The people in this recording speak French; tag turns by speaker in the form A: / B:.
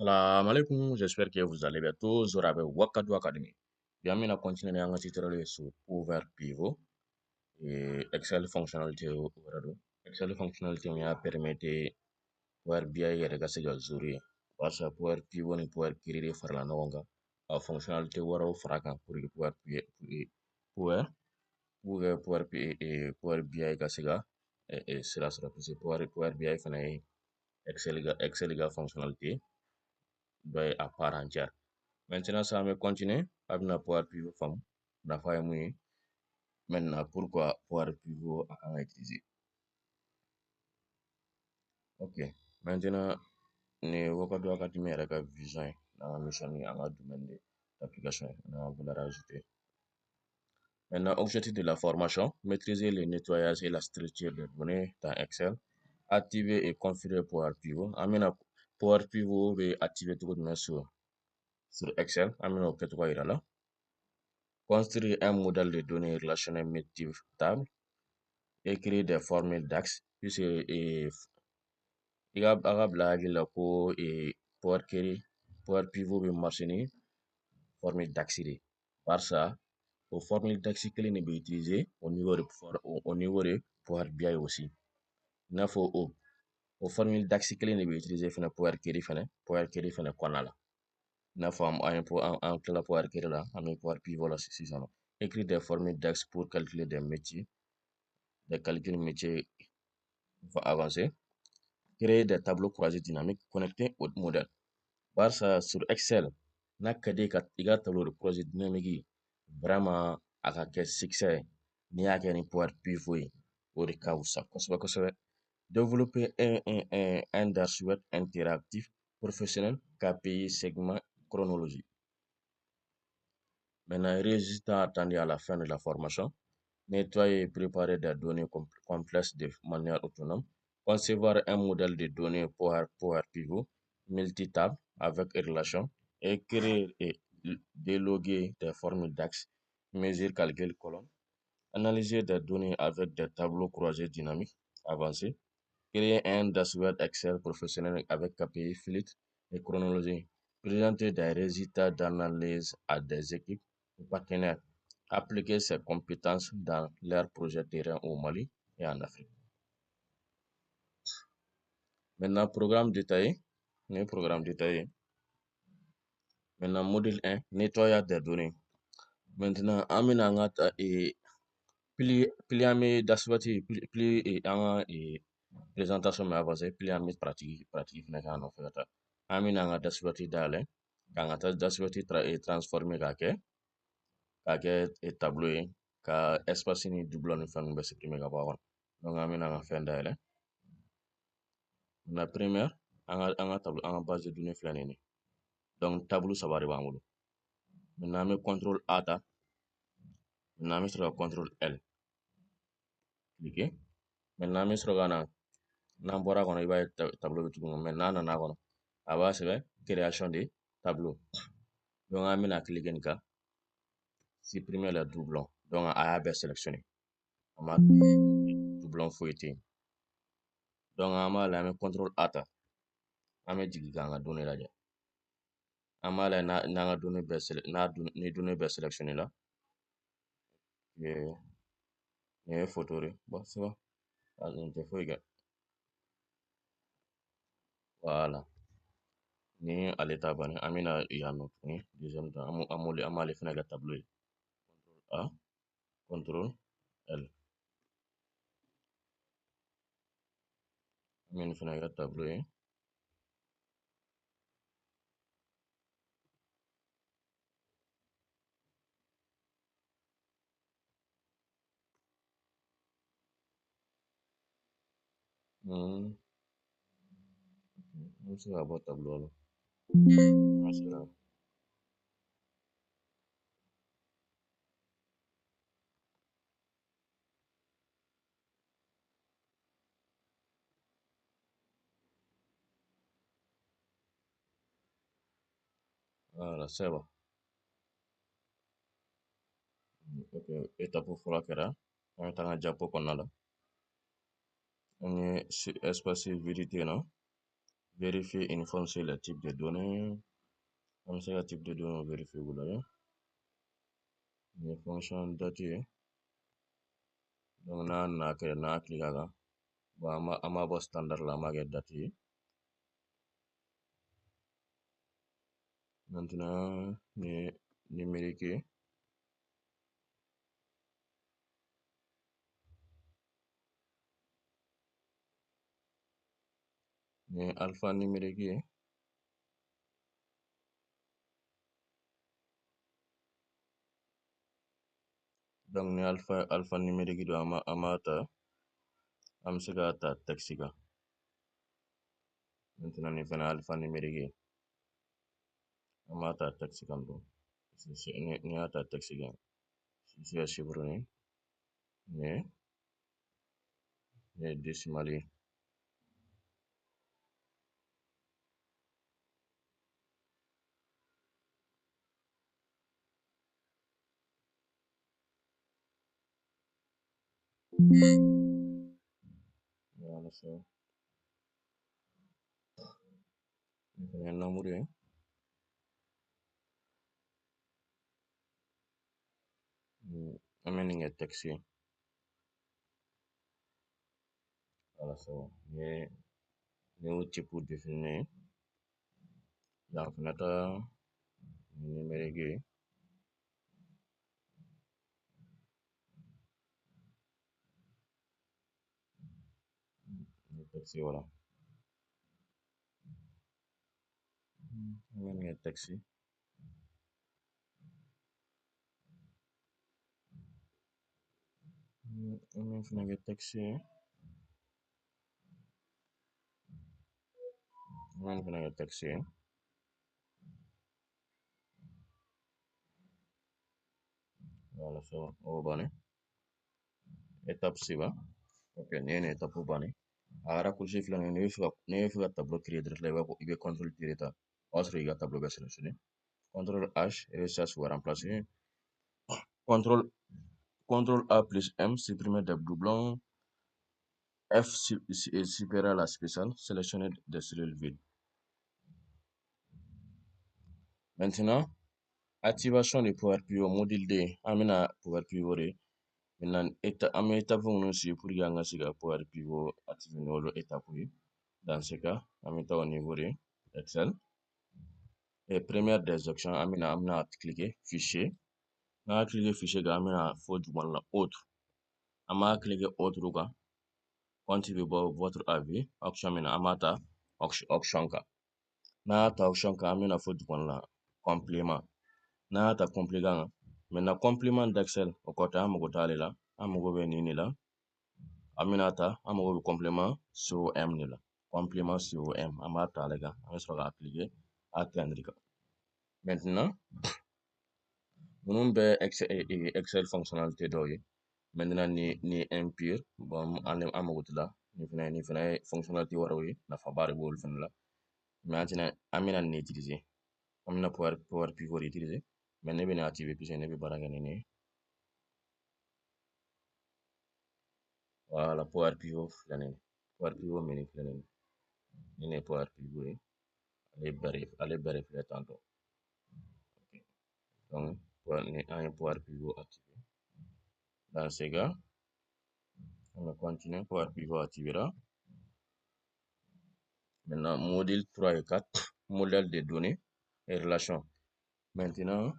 A: Salam alaikum, j'espère que vous allez bien tous. Vous avez Wakadu Academy. Bien, on continue à titre sur Power Pivot et Excel fonctionnalité. Excel fonctionnalité, on a permis Power BI et de gagner des zori. Parce que Power Pivot ni Power Query faire la nonga. La fonctionnalité wara frakan pour Power Power Power BI gasiga et cela sera possible. Power BI fait Excel fonctionnalité à part entière. Maintenant, ça va continuer. Abna Power Pivot fam. Na fa muy. Maintenant, pourquoi Power Pivot à utiliser? Ok. Maintenant, ne wakati wakati mera ka vision na mission ni anga domaine d'application na valeur ajoutée. Maintenant, objectif de la formation, maîtriser le nettoyage et la structure des données dans Excel, activer et configurer Power Pivot. Amena Power Pivot be activer tout le monde sur Excel. Amena au quelque part là. Construire un modèle de données relationnel multiple table, écrire des formules DAX, puisque aga bila hakili la ko Power Pivot bɛ marché ni formule DAX de barisa o formule DAX kelen de bɛ utiliser au niveau de Power BI aussi i n'a fɔ o formule DAX kelen de bɛ utiliser fɛnɛ Power Query fɛnɛ kɔnɔna la i n'a fɔ an tilala Power Query la an bɛ Power Pivot la sisan nɔ écrire des formules DAX pour calculer des calculs métiers avancés, créer des tableaux croisés dynamiques connectés au modèle. Barça sur Excel, n'a ka di i ka tableau de croisés dynamique vraiment a ka kɛ succès n'i y'a kɛ ni Power Pivot ye o de ka wusa kosɛbɛ kosɛbɛ. Développer un dashboard interactif professionnel KPI segment chronologie. Maintenant, résultat attendu à la fin de la formation. Nettoyer et préparer des données complexes de manière autonome. Concevoir un modèle de données Power Pivot multitable avec relation. Écrire et déloguer des formules DAX, mesure, calcul, colonne. Analyser des données avec des tableaux croisés dynamiques avancés. Créer un dashboard Excel professionnel avec KPI, filtre et chronologie. Présenter des résultats d'analyse à des équipes ou partenaires. Appliquer ces compétences dans leurs projets terrain au Mali et en Afrique. Maintenant, programme détaillé. Maintenant, module 1, nettoyage des données. Maintenant, pli an bɛ dashboard pli an ka présentation min avancé pli an bɛ pratique fɛnɛ k'a nɔfɛ ka taa. An bɛna an ka dashboard dayɛlɛ k'an ka dashboard transformer k'a kɛ tableau ye ka espace ni doublon ni fɛn ninnu bɛɛ supprimer ka bɔ a kɔnɔ. Donc an bɛna an ka fɛn dayɛlɛ. Na première an ka base de données filɛ nin ye. Donc tableau saba de b'an bolo. Maintenant an bɛ contrôle A ta. Maintenant an bɛ sɔrɔ ka contrôle L. Cliquer. Maintenant an bɛ sɔrɔ ka na n'an bɔra kɔnɔ i b'a ye tableau bɛ tugu ɲɔgɔn mais n'an nana kɔnɔ a b'a sɛbɛn création de tableau. Donc an bɛna cliquer nin kan supprimer les doublons. Donc a y'a bɛɛ sélectionné. An b'a doublon foyi tɛ yen. Donc an b'a lajɛ an bɛ contrôle A ta. An bɛ jigin k'an ka données lajɛ. An b'a lajɛ n'an ka données bɛɛ ni données bɛɛ sélectionné la. Nin ye photo de bon c'est bon. Nin tɛ foyi kɛ. Voilà. Ni ale ta bannen an bɛna yan nɔ tuguni deuxième temps an b'ale fɛnɛ kɛ tableau ye. Contrôle A, contrôle L. An bɛ nin fɛnɛ kɛ tableau ye. An bɛ se ka bɔ tableau la. Voilà, c'est bon. Ok, étape fɔlɔ kɛra an bɛ taa an ka japo kɔnɔna la. An ye espace vide na vérifier une fonction le type de données. Am se ka type de données vérifier wala ya. Une fonction date. Donc na cliquer là. Bon ama bo standard la ma get date. Maintenant ni numérique. Ni alphanumérique. Donc ni alphanumérique do amata am se ka ta texte ka. Maintenant ni fana alphanumérique. Amata texte kan do. Ni ata texte kan. Si ya chiffre ni décimali. Voilà ça. Ni fana nombre. Ameni nge texte. Voilà ça. Ni tipo définir. La fenêtre numérique. Ni texte voilà. Ameni nge texte. Ameni fana nge texte. Ameni fana nge texte. Voilà ça. O bane. Étape suivante. Ok, ni une étape bane. A raccourci filana ne fi ka tableau créer direct la i bɛ contrôle tirer ta o y'a sɔrɔ i ka tableau bɛ sélectionné contrôle H et le cherche va remplacer contrôle A plus M supprimer des doublons F supérieur à la spéciale sélectionner des cellules vides. Maintenant activation de Power Pivot module D an bɛna Power Pivot de maintenant an bɛ étape minnu suivre pour que an ka se ka Power Pivot activer n'olu étape ye dans ce cas an bɛ taa au niveau de Excel. Et première des options an bɛna cliquer fichier n'a y'a cliquer fichier kan an bɛna fɔ dugumana la autre an b'a cliquer autre kan compte bɛ bɔ votre avis option min na an b'a ta option kan n'a y'a ta option kan an bɛna fɔ dugumana la complément n'a y'a ta complément kan maintenant complément d'Excel o kɔfɛ an mago t'ale la an mago bɛ nin de la an bɛna ta an mago bɛ complément COM de la complément COM an b'a ta ale kan an bɛ sɔrɔ k'a cliquer atteindre kan maintenant minnu bɛ Excel fonctionnalité dɔw ye maintenant ni impure bon an mago t'i la nin fana ye fonctionnalité wɛrɛw ye nafaba de b'olu fana la mais an bɛna nin utiliser an bɛna Power Pivot utiliser mais ne bɛ nin activer puisque ne bɛ baara kɛ ni nin ye voilà Power Pivot filɛ nin ye Power Pivot menu filɛ nin ye nin de ye Power Pivot ye ale bɛɛ de filɛ tantɔ donc an ye Power Pivot activer dans ce cas on va continuer Power Pivot activera. Maintenant, module 3 et 4, modèle de données et relations. Maintenant,